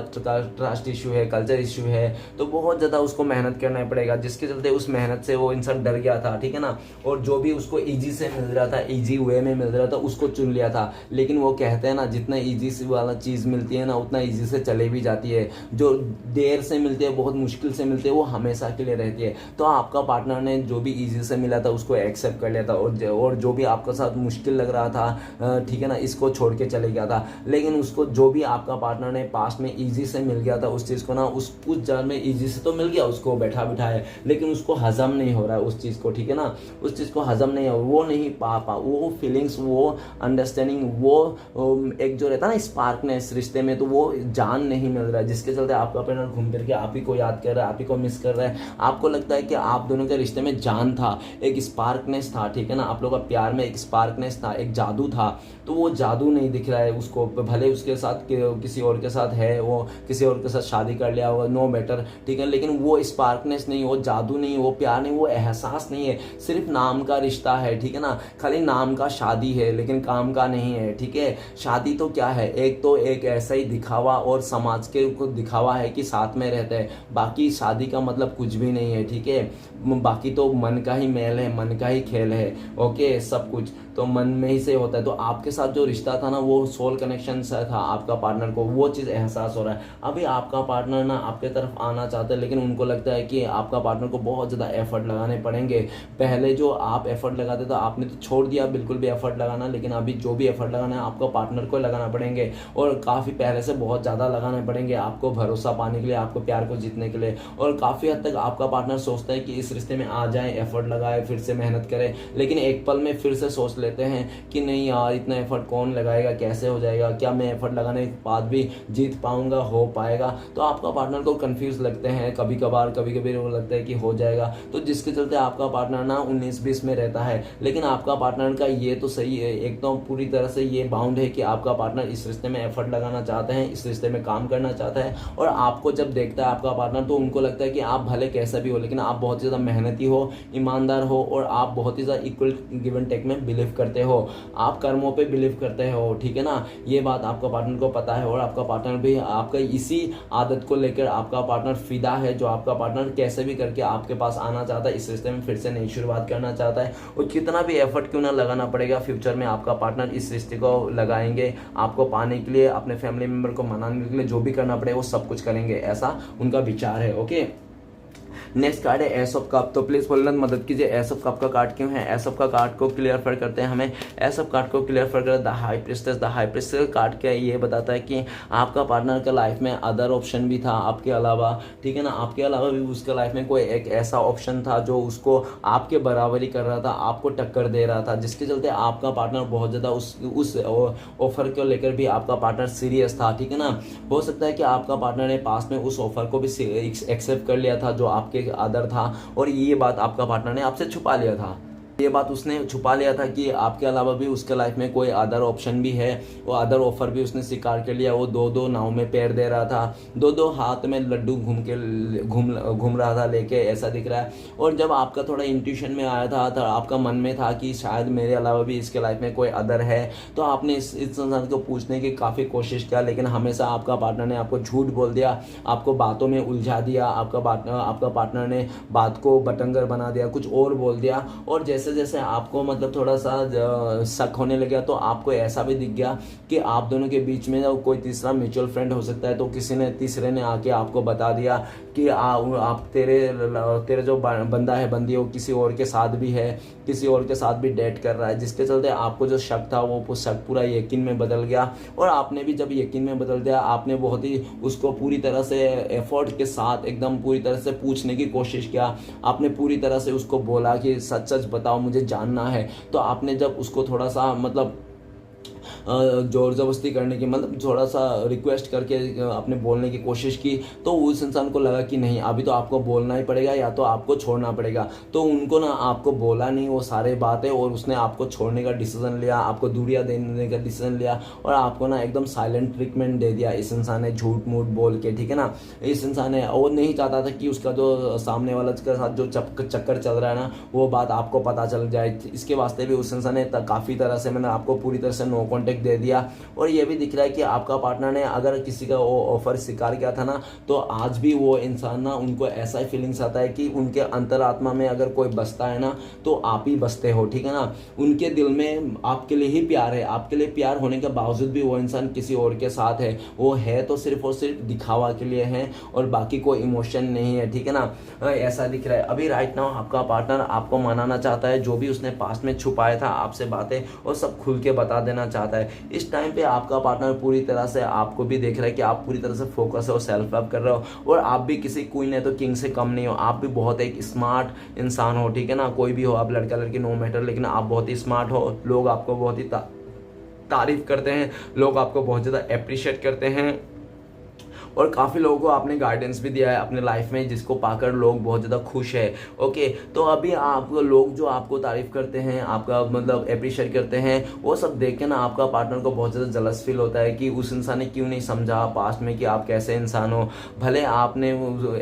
Speaker 1: ट्रस्ट इशू है, कल्चर इशू है, तो बहुत ज़्यादा उसको मेहनत करना पड़ेगा, जिसके चलते उस मेहनत से वो इंसान डर गया था, ठीक है ना। और जो भी उसको ईजी से मिल रहा था, ईजी वे में मिल रहा था, उसको चुन लिया था। लेकिन वो कहते हैं ना, जितना ईजी से वाला चीज़ मिलती है ना, उतना ईजी से चले भी जाती है। जो देर से मिलती है, बहुत मुश्किल से मिलती है, वो हमेशा के लिए रहती है। तो आपका पार्टनर ने जो भी ईजी से मिला था उसको एक्सेप्ट कर लिया था, और जो भी आपके साथ मुश्किल लग रहा था, ठीक है ना, इसको छोड़ के चले गया था। लेकिन उसको जो भी आपका पार्टनर ने पास्ट में ईजी से मिल गया था उस चीज़ को ना, उस जान में ईजी से तो मिल गया उसको बैठा बिठाए, लेकिन उसको हजम नहीं हो रहा है उस चीज़ को, ठीक है ना, उस चीज़ को हजम नहीं हो, वो नहीं पा वो फीलिंग्स, वो अंडरस्टैंडिंग, वो एक जो रहता है ना स्पार्कनेस रिश्ते में, तो वो जान नहीं मिल रहा है, जिसके चलते आपका पार्टनर घूम फिर के आप ही को याद कर रहा है, आप ही को मिस कर रहा है। आपको लगता है कि आप दोनों के रिश्ते में जान था, एक स्पार्कनेस था, ठीक है ना, आप लोगों का प्यार में एक स्पार्कनेस था, एक जादू था, तो वो जादू नहीं दिख रहा है उसको। भले उसके साथ किसी और के साथ है, वो किसी और के साथ शादी कर लिया होगा, नो मैटर, ठीक है, लेकिन वो स्पार्कनेस नहीं, वो जादू नहीं, वो प्यार नहीं, वो एहसास नहीं है, सिर्फ नाम का रिश्ता है, ठीक है ना, खाली नाम का शादी है लेकिन काम का नहीं है, ठीक है। शादी तो क्या है, एक तो एक ऐसा ही दिखावा और समाज के को दिखावा है कि साथ में रहते हैं, बाकी शादी का मतलब कुछ भी नहीं है, ठीक है। बाकी तो मन का ही मेल है, मन का ही खेल है, ओके, सब कुछ तो मन में ही से होता है। तो आपके साथ जो रिश्ता था ना, वो सोल कनेक्शन सा था आपका पार्टनर को, वो चीज़ एहसास हो रहा है। अभी आपका पार्टनर ना आपके तरफ आना चाहता है, लेकिन उनको लगता है कि आपका पार्टनर को बहुत ज़्यादा एफर्ट लगाने पड़ेंगे। पहले जो आप एफर्ट लगाते थे, आपने तो छोड़ दिया बिल्कुल भी एफर्ट लगाना, लेकिन अभी जो भी एफर्ट लगाना है आपको पार्टनर को लगाना पड़ेंगे, और काफ़ी पहले से बहुत ज़्यादा लगाने पड़ेंगे आपको भरोसा पाने के लिए, आपको प्यार को जीतने के लिए। और काफ़ी हद तक आपका पार्टनर सोचता है कि इस रिश्ते में आ जाए, एफर्ट लगाए, फिर से मेहनत करे, लेकिन एक पल में फिर से सोच लेते हैं कि नहीं यार, इतना एफर्ट कौन लगाएगा, कैसे हो जाएगा, क्या मैं एफर्ट लगाने के बाद भी जीत पाऊंगा, हो पाएगा। तो आपका पार्टनर को कंफ्यूज लगते हैं कभी कभार, कभी कभी वो लगता है कि हो जाएगा, तो जिसके चलते आपका पार्टनर ना 19-20 में रहता है। लेकिन आपका पार्टनर का ये तो सही है, एक तो पूरी तरह से ये बाउंड है कि आपका पार्टनर इस रिश्ते में एफर्ट लगाना चाहते हैं, इस रिश्ते में काम करना चाहता है, और आपको जब देखता है आपका पार्टनर, तो उनको लगता है कि आप भले कैसा भी हो, लेकिन आप बहुत ही ज़्यादा मेहनती हो, ईमानदार हो, और आप बहुत ही ज़्यादा इक्वल गिव एंड टेक में बिलीव करते हो, आप कर्मों पे बिलीव करते हो, ठीक है ना। ये बात आपका पार्टनर को पता है, और आपका पार्टनर भी आपका इसी आदत को लेकर आपका पार्टनर फिदा है, जो आपका पार्टनर कैसे भी करके आपके पास आना चाहता है, इस रिश्ते में फिर से नई शुरुआत करना चाहता है, और कितना भी एफर्ट क्यों ना लगाना पड़ेगा, फ्यूचर में आपका पार्टनर इस रिश्ते को लगाएंगे आपको पाने के लिए, अपने फैमिली मेंबर को मनाने के लिए, जो भी करना पड़ेगा वो सब कुछ करेंगे, ऐसा उनका विचार है, ओके। नेक्स्ट कार्ड है एस ऑफ कप। तो प्लीज बोलना मदद कीजिए, एस ऑफ कप का कार्ड क्यों है। एस ऑफ का कार्ड को क्लियर करते हैं हमें, एस ऑफ कार्ड को क्लियर करते the high priestess. The high priestess card क्या ये बताता है कि आपका पार्टनर का लाइफ में अदर ऑप्शन भी था आपके अलावा, ठीक है ना, आपके अलावा भी उसके लाइफ में कोई एक ऐसा ऑप्शन था जो उसको आपके बराबरी कर रहा था, आपको टक्कर दे रहा था, जिसके चलते आपका पार्टनर बहुत ज़्यादा उस ऑफर को लेकर भी आपका पार्टनर सीरियस था, ठीक है ना। हो सकता है कि आपका पार्टनर ने पास में उस ऑफर को भी एक्सेप्ट कर लिया था जो आपके आदर था, और ये बात आपका पार्टनर ने आपसे छुपा लिया था, ये बात उसने छुपा लिया था कि आपके अलावा भी उसके लाइफ में कोई अदर ऑप्शन भी है, वो अदर ऑफर भी उसने स्वीकार कर लिया। वो दो नाव में पैर दे रहा था, दो हाथ में लड्डू घूम रहा था लेके, ऐसा दिख रहा है। और जब आपका थोड़ा इंट्यूशन में आया था, तो आपका मन में था कि शायद मेरे अलावा भी इसके लाइफ में कोई अदर है, तो आपने इस इंसान को पूछने की काफ़ी कोशिश किया, लेकिन हमेशा आपका पार्टनर ने आपको झूठ बोल दिया, आपको बातों में उलझा दिया, आपका पार्टनर ने बात को बटंगर बना दिया, कुछ और बोल दिया। और जैसे जैसे आपको मतलब थोड़ा सा शक होने लगा, तो आपको ऐसा भी दिख गया कि आप दोनों के बीच में कोई तीसरा म्यूचुअल फ्रेंड हो सकता है। तो तीसरे ने आके आपको बता दिया कि आप तेरे जो बंदा है, बंदी हो, किसी और के साथ भी है, किसी और के साथ भी डेट कर रहा है, जिसके चलते आपको जो शक था वो शक पूरा यकीन में बदल गया। और आपने भी जब यकीन में बदल दिया, आपने बहुत ही उसको पूरी तरह से एफर्ट के साथ एकदम पूरी तरह से पूछने की कोशिश किया। आपने पूरी तरह से उसको बोला कि सच सच बताओ, मुझे जानना है। तो आपने जब उसको थोड़ा सा मतलब जोर जबरदस्ती करने की, मतलब थोड़ा सा रिक्वेस्ट करके आपने बोलने की कोशिश की, तो उस इंसान को लगा कि नहीं, अभी तो आपको बोलना ही पड़ेगा या तो आपको छोड़ना पड़ेगा। तो उनको ना आपको बोला नहीं वो सारे बातें, और उसने आपको छोड़ने का डिसीजन लिया, आपको दूरियां देने का डिसीजन लिया, और आपको ना एकदम साइलेंट ट्रीटमेंट दे दिया इस इंसान ने, झूठ मूठ बोल के, ठीक है ना। इस इंसान ने वो नहीं चाहता था कि उसका जो सामने वाला के साथ जो चक्कर चल रहा है ना, वो बात आपको पता चल जाए। इसके वास्ते भी उस इंसान ने काफ़ी तरह से, मैंने आपको पूरी तरह से नो कॉन्टेक्ट दे दिया। और ये भी दिख रहा है कि आपका पार्टनर ने अगर किसी का वो ऑफर स्वीकार किया था ना, तो आज भी वो इंसान ना, उनको ऐसा ही फीलिंग्स आता है कि उनके अंतरात्मा में अगर कोई बसता है ना, तो आप ही बसते हो, ठीक है ना। उनके दिल में आपके लिए ही प्यार है, आपके लिए प्यार होने के बावजूद भी वो इंसान किसी और के साथ है। वो है तो सिर्फ और सिर्फ दिखावा के लिए है, और बाकी कोई इमोशन नहीं है, ठीक है ना। ऐसा दिख रहा है अभी राइट नाउ। आपका पार्टनर आपको मनाना चाहता है, जो भी उसने पास्ट में छुपाया था आपसे बातें, और सब खुल के बता देना चाहता है। इस टाइम पे आपका पार्टनर पूरी तरह से आपको भी देख रहा है कि आप पूरी तरह से फोकस हो, सेल्फ लव कर रहे हो, और आप भी किसी क्वीन है तो किंग से कम नहीं हो। आप भी बहुत एक स्मार्ट इंसान हो, ठीक है ना। कोई भी हो आप, लड़का लड़की नो मैटर, लेकिन आप बहुत ही स्मार्ट हो। लोग आपको बहुत ही तारीफ करते हैं, लोग आपको बहुत ज़्यादा अप्रिशिएट करते हैं, और काफ़ी लोगों को आपने गाइडेंस भी दिया है अपने लाइफ में, जिसको पाकर लोग बहुत ज़्यादा खुश है। ओके, तो अभी आप लोग जो आपको तारीफ करते हैं, आपका मतलब अप्रिशिएट करते हैं, वो सब देख के ना आपका पार्टनर को बहुत ज़्यादा जलस फील होता है कि उस इंसान ने क्यों नहीं समझा पास्ट में कि आप कैसे इंसान हो। भले आपने,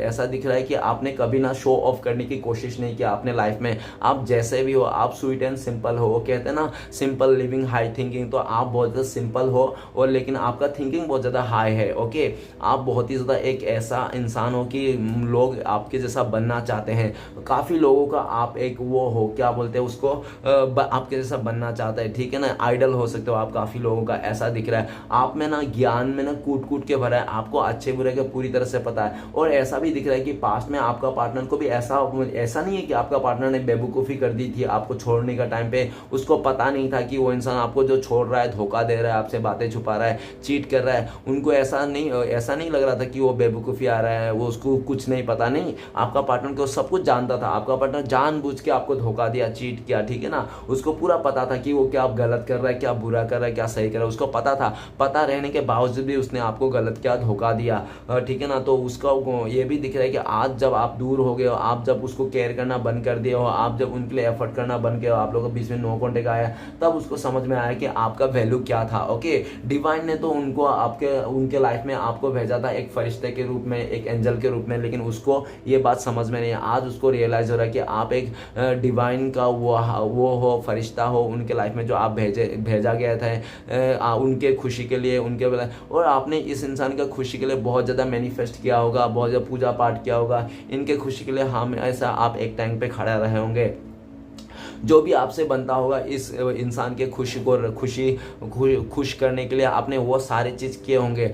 Speaker 1: ऐसा दिख रहा है कि आपने कभी ना शो ऑफ करने की कोशिश नहीं किया अपने लाइफ में। आप जैसे भी हो, आप स्वीट एंड सिंपल हो। वो कहते हैं ना, सिंपल लिविंग हाई थिंकिंग, तो आप बहुत ज़्यादा सिंपल हो, और लेकिन आपका थिंकिंग बहुत ज़्यादा हाई है। ओके, आप बहुत ही ज़्यादा एक ऐसा इंसान हो कि लोग आपके जैसा बनना चाहते हैं। काफ़ी लोगों का आप एक वो हो, क्या बोलते हैं उसको, आपके जैसा बनना चाहता है, ठीक है ना। आइडल हो सकते हो आप काफ़ी लोगों का, ऐसा दिख रहा है। आप में ना ज्ञान में ना कूट कूट के भरा है, आपको अच्छे बुरे का पूरी तरह से पता है। और ऐसा भी दिख रहा है कि पास्ट में आपका पार्टनर को भी ऐसा नहीं है कि आपका पार्टनर ने बेवकूफ़ी कर दी थी आपको छोड़ने का टाइम पे। उसको पता नहीं था कि वो इंसान आपको जो छोड़ रहा है, धोखा दे रहा है, आपसे बातें छुपा रहा है, चीट कर रहा है। उनको ऐसा नहीं लग रहा था कि वो बेवकूफ़ी आ रहा है, वो उसको कुछ नहीं पता। नहीं, आपका पार्टनर को सब कुछ जानता था। आपका पार्टनर जानबूझ के आपको धोखा दिया, चीट किया, ठीक है ना। उसको पूरा पता था कि वो क्या गलत कर रहा है, क्या बुरा कर रहा है, क्या सही कर रहा है, उसको पता था। पता रहने के बावजूद भी उसने आपको गलत किया, धोखा दिया, ठीक है ना। तो उसका ये भी दिख रहा है कि आज जब आप दूर हो गए हो, आप जब उसको केयर करना बंद कर दिए हो, आप जब उनके लिए एफर्ट करना बंद किया हो, आप लोगों के बीच में नो कॉन्टेक्ट आया, तब उसको समझ में आया कि आपका वैल्यू क्या था। ओके, डिवाइन ने तो उनके लाइफ में आपको भेजा था एक फरिश्ते के रूप में, एक एंजल के रूप में, लेकिन उसको ये बात समझ में नहीं है। आज उसको रियलाइज हो रहा है कि आप एक डिवाइन का वो हो, फरिश्ता हो उनके लाइफ में, जो आप भेजा गया था उनके खुशी के लिए, और आपने इस इंसान का खुशी के लिए बहुत ज़्यादा मैनिफेस्ट किया होगा, बहुत ज़्यादा पूजा पाठ किया होगा। इनके खुशी के लिए हमेशा आप एक टाइम पे खड़ा रहे होंगे। जो भी आपसे बनता होगा इस इंसान के खुश करने के लिए आपने वो सारे चीज़ किए होंगे,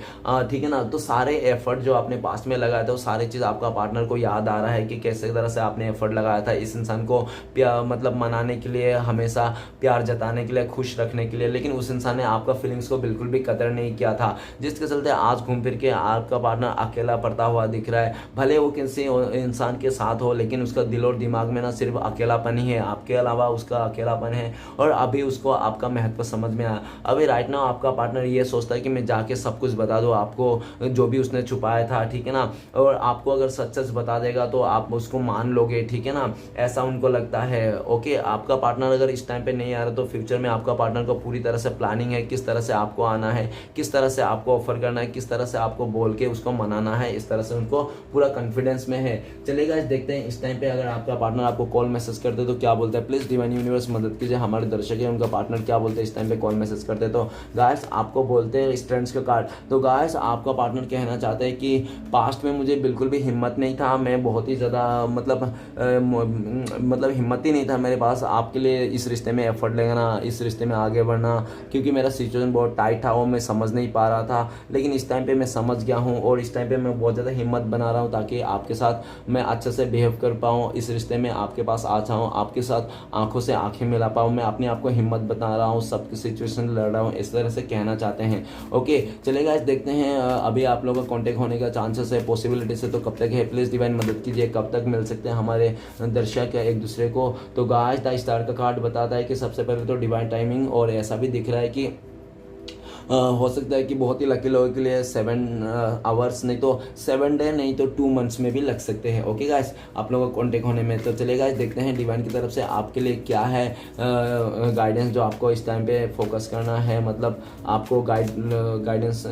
Speaker 1: ठीक है ना। तो सारे एफर्ट जो आपने पास्ट में लगाया था, वो सारी चीज़ आपका पार्टनर को याद आ रहा है कि कैसे तरह से आपने एफर्ट लगाया था इस इंसान को मतलब मनाने के लिए, हमेशा प्यार जताने के लिए, खुश रखने के लिए। लेकिन उस इंसान ने आपका फीलिंग्स को बिल्कुल भी कदर नहीं किया था, जिसके चलते आज घूम फिर के आपका पार्टनर अकेला पड़ता हुआ दिख रहा है। भले वो किसी इंसान के साथ हो, लेकिन उसका दिल और दिमाग में ना सिर्फ अकेलापन ही है, आपके अलावा उसका अकेलापन है। और अभी उसको आपका महत्व समझ में आया। अभी राइट नाउ आपका पार्टनर ये सोचता है कि मैं जाके सब कुछ बता दूं आपको, जो भी उसने छुपाया था, ठीक है ना। और आपको अगर सच सच बता देगा तो आप उसको मान लोगे, ठीक है ना, ऐसा उनको लगता है। ओके, आपका पार्टनर अगर इस टाइम पे नहीं आ रहा तो फ्यूचर में आपका पार्टनर को पूरी तरह से प्लानिंग है, किस तरह से आपको आना है, किस तरह से आपको ऑफर करना है, किस तरह से आपको बोल के उसको मनाना है। इस तरह से उनको पूरा कॉन्फिडेंस में है। चलेगा, देखते हैं इस टाइम पे अगर आपका पार्टनर आपको कॉल मैसेज करते तो क्या बोलता है। प्लीज डिवाइन यूनिवर्स मदद कीजिए, हमारे दर्शक है उनका पार्टनर क्या बोलते हैं इस टाइम पे कॉल मैसेज करते। तो गाइस आपको बोलते हैं स्ट्रेंथ्स का कार्ड। तो गाइस आपका पार्टनर कहना चाहते हैं कि पास्ट में मुझे बिल्कुल भी हिम्मत नहीं था, मैं बहुत ही ज़्यादा मतलब हिम्मत ही नहीं था मेरे पास आपके लिए इस रिश्ते में एफर्ट लगाना, इस रिश्ते में आगे बढ़ना, क्योंकि मेरा सिचुएशन बहुत टाइट था, वो मैं समझ नहीं पा रहा था। लेकिन इस टाइम पे मैं समझ गया हूँ, और इस टाइम पे मैं बहुत ज़्यादा हिम्मत बना रहा हूँ ताकि आपके साथ मैं अच्छे से बिहेव कर पाऊँ, इस रिश्ते में आपके पास आ जाऊँ, आपके साथ आंखों से आंखें मिला पाऊँ। मैं अपने आप को हिम्मत बता रहा हूँ, सबकी सिचुएशन लड़ रहा हूँ, इस तरह से कहना चाहते हैं। ओके, चलेगा, इस देखते हैं अभी आप लोगों का कॉन्टेक्ट होने का चांसेस है, पॉसिबिलिटी से तो कब तक है। प्लीज़ डिवाइन मदद कीजिए, कब तक मिल सकते हैं हमारे दर्शक एक दूसरे को। तो गाइस द स्टार का कार्ड बताता है कि सबसे पहले तो डिवाइन टाइमिंग, और ऐसा भी दिख रहा है कि हो सकता है कि बहुत ही लकी लोगों के लिए 7 आवर्स नहीं तो 7 डे नहीं तो 2 मंथ्स में भी लग सकते हैं। ओके गाइस, आप लोगों को कॉन्टेक्ट होने में। तो चलिए गाइस देखते हैं डिवाइन की तरफ से आपके लिए क्या है गाइडेंस जो आपको इस टाइम पे फोकस करना है, मतलब आपको गाइडेंस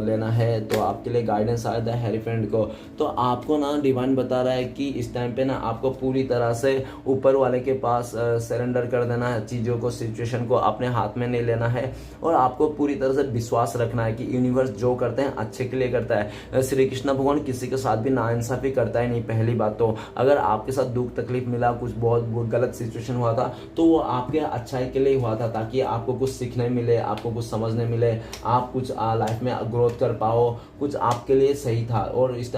Speaker 1: लेना है। तो आपके लिए गाइडेंस आया था हेरीफेंट को। तो आपको ना डिवाइन बता रहा है कि इस टाइम पे ना आपको पूरी तरह से ऊपर वाले के पास सरेंडर कर देना है, चीज़ों को, सिचुएशन को अपने हाथ में नहीं लेना है और आपको पूरी तरह से विश्वास रखना है कि यूनिवर्स जो करते हैं अच्छे के लिए करता है। श्री कृष्ण भगवान किसी के साथ भी नाइंसाफी करता ही नहीं। पहली बात तो अगर आपके साथ दुख तकलीफ मिला, कुछ बहुत गलत सिचुएशन हुआ था, तो वो आपके अच्छाई के लिए हुआ था, ताकि आपको कुछ सीखने मिले, आपको कुछ समझने मिले, आप कुछ लाइफ में ग्रोथ कर पाओ, कुछ आपके लिए सही था। और उस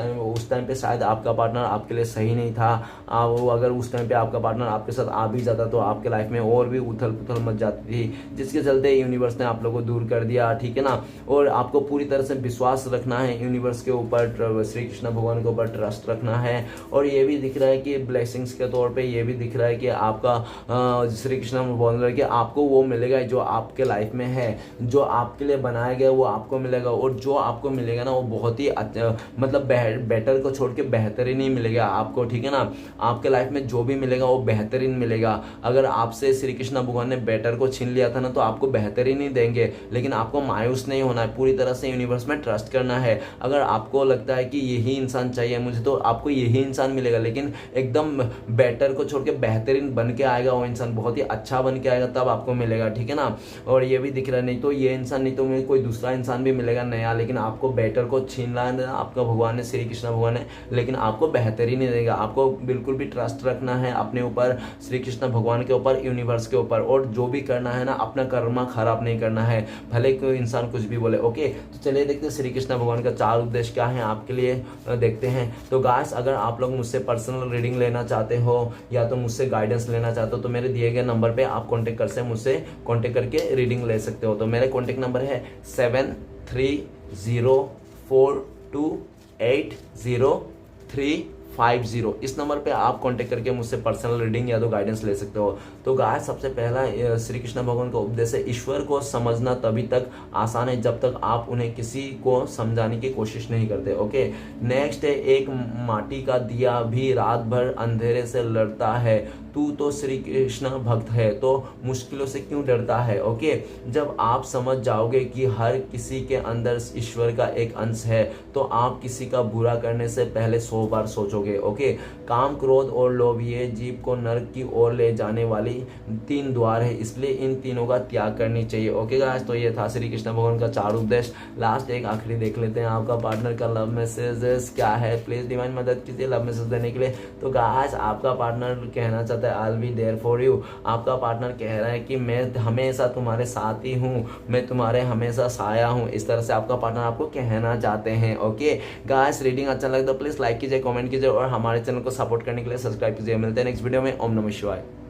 Speaker 1: टाइम पे शायद आपका पार्टनर आपके लिए सही नहीं था। अगर उस टाइम पे आपका पार्टनर आपके साथ आ भी जाता तो आपके लाइफ में और भी उथल पुथल मच जाती थी, जिसके चलते यूनिवर्स ने आप लोगों को दूर कर दिया, ठीक है ना। और आपको पूरी तरह से विश्वास रखना है यूनिवर्स के ऊपर, श्री कृष्ण भगवान के ऊपर ट्रस्ट रखना है। और ये भी दिख रहा है कि ब्लेसिंग्स के तौर पे ये भी दिख रहा है कि आपका श्री कृष्ण बोल रहे कि आपको वो मिलेगा जो आपके लाइफ में है, जो आपके लिए बनाया गया वो आपको मिलेगा। और जो आपको मिलेगा ना वो बहुत ही मतलब बेटर को छोड़ के बेहतरीन ही मिलेगा आपको, ठीक है ना। आपके लाइफ में जो भी मिलेगा वो बेहतरीन मिलेगा। अगर आपसे श्री कृष्ण भगवान ने बेटर को छीन लिया था ना तो आपको बेहतरीन ही देंगे, लेकिन आपको मायूस नहीं होना है, पूरी तरह से यूनिवर्स में ट्रस्ट करना है। अगर आपको लगता है कि यही इंसान चाहिए मुझे, तो आपको यही इंसान मिलेगा, लेकिन एकदम बेटर को छोड़ के बेहतरीन बन के आएगा वो इंसान, बहुत ही अच्छा बन के आएगा, तब आपको मिलेगा, ठीक है ना। और ये भी दिख रहा है, नहीं तो ये इंसान नहीं तो मुझे कोई दूसरा इंसान भी मिलेगा नया, लेकिन आपको बेटर को छीन लाना है आपका भगवान ने, श्री कृष्ण भगवान ने, लेकिन आपको बेहतरीन नहीं देगा। आपको बिल्कुल भी ट्रस्ट रखना है अपने ऊपर, श्री कृष्ण भगवान के ऊपर, यूनिवर्स के ऊपर। और जो भी करना है ना अपना कर्मा खराब नहीं करना है, भले कोई इंसान कुछ भी बोले। ओके, तो चलिए देखते हैं श्री कृष्ण भगवान का 4 उद्देश्य क्या है आपके लिए, देखते हैं। तो गाइस अगर आप लोग मुझसे पर्सनल रीडिंग लेना चाहते हो या तो मुझसे गाइडेंस लेना चाहते हो तो मेरे दिए गए नंबर पे आप कांटेक्ट कर सकते, मुझसे कांटेक्ट करके रीडिंग ले सकते हो। तो मेरे कांटेक्ट नंबर है 7304280350। इस नंबर पे आप कांटेक्ट करके मुझसे पर्सनल रीडिंग या तो गाइडेंस ले सकते हो। तो गाइस सबसे पहला श्री कृष्ण भगवान का उपदेश है, ईश्वर को समझना तभी तक आसान है जब तक आप उन्हें किसी को समझाने की कोशिश नहीं करते। ओके, नेक्स्ट है, एक माटी का दिया भी रात भर अंधेरे से लड़ता है, तू तो श्री कृष्ण भक्त है तो मुश्किलों से क्यों डरता है। ओके, जब आप समझ जाओगे कि हर किसी के अंदर ईश्वर का एक अंश है तो आप किसी का बुरा करने से पहले 100 बार सोचोगे। ओके, काम, क्रोध और लोभ ये जीव को नरक की ओर ले जाने वाली 3 द्वार है, इसलिए इन तीनों का त्याग करनी चाहिए। ओके गाइस, तो ये था श्री कृष्ण भगवान का 4 उपदेश। लास्ट एक आखिरी देख लेते हैं, आपका पार्टनर का लव मैसेजेस क्या है। प्लीज डिवाइन मदद कीजिए लव मैसेज देने के लिए। तो गाइस आपका पार्टनर कहना चाहता है I will be there for you. आपका पार्टनर कह रहा है कि मैं हमेशा तुम्हारे साथ ही हूँ, मैं तुम्हारे हमेशा साया हूँ, इस तरह से आपका पार्टनर आपको कहना चाहते हैं। ओके गाइस, रीडिंग अच्छा लगे तो प्लीज लाइक कीजिए, कमेंट कीजिए और हमारे चैनल को सपोर्ट करने के लिए सब्सक्राइब कीजिए। मिलते हैं नेक्स्ट वीडियो में। ओम नमः शिवाय।